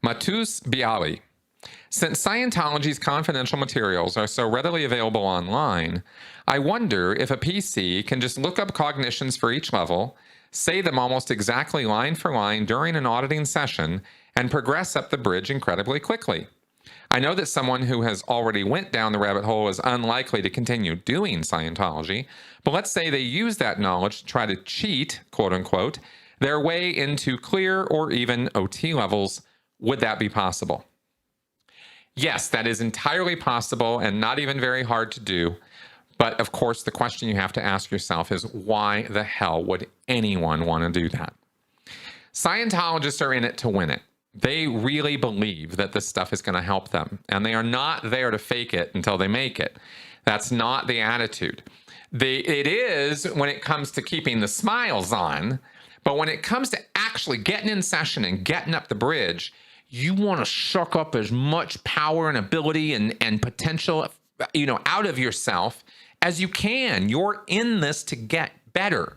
Matus Bialy. Since Scientology's confidential materials are so readily available online, I wonder if a PC can just look up cognitions for each level, say them almost exactly line for line during an auditing session, and progress up the bridge incredibly quickly. I know that someone who has already went down the rabbit hole is unlikely to continue doing Scientology, but let's say they use that knowledge to try to cheat, quote unquote, their way into clear or even OT levels. Would that be possible? Yes, that is entirely possible and not even very hard to do. But of course, the question you have to ask yourself is, why the hell would anyone want to do that? Scientologists are in it to win it. They really believe that this stuff is going to help them, and they are not there to fake it until they make it. That's not the attitude. It is when it comes to keeping the smiles on, but when it comes to actually getting in session and getting up the bridge, you want to suck up as much power and ability and potential, out of yourself as you can. You're in this to get better.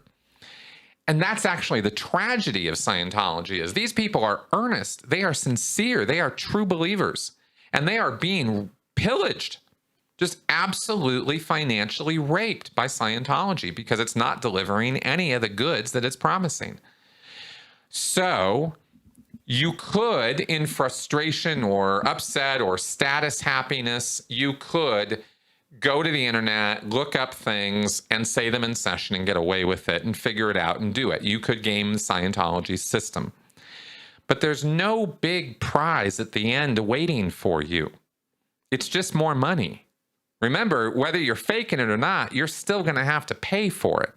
And that's actually the tragedy of Scientology, is these people are earnest, they are sincere, they are true believers, and they are being pillaged, just absolutely financially raped by Scientology because it's not delivering any of the goods that it's promising. So you could, in frustration or upset or status happiness, you could go to the internet, look up things, and say them in session and get away with it and figure it out and do it. You could game the Scientology system. But there's no big prize at the end waiting for you. It's just more money. Remember, whether you're faking it or not, you're still going to have to pay for it.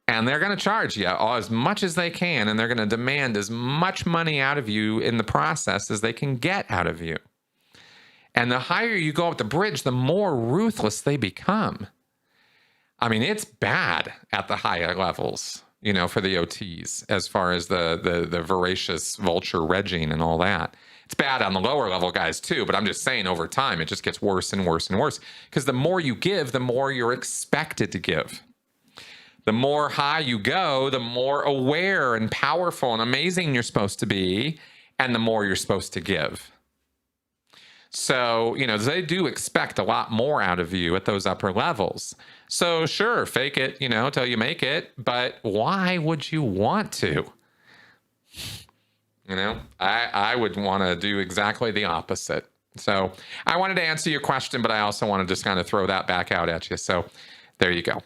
And they're going to charge you as much as they can, and they're going to demand as much money out of you in the process as they can get out of you. And the higher you go up the bridge, the more ruthless they become. I mean, it's bad at the higher levels, for the OTs, as far as the voracious vulture regging and all that. It's bad on the lower level guys too, but I'm just saying over time, it just gets worse and worse and worse. Because the more you give, the more you're expected to give. The more high you go, the more aware and powerful and amazing you're supposed to be, and the more you're supposed to give. So, they do expect a lot more out of you at those upper levels. So sure, fake it, till you make it, but why would you want to? I would want to do exactly the opposite. So I wanted to answer your question, but I also want to just kind of throw that back out at you. So there you go.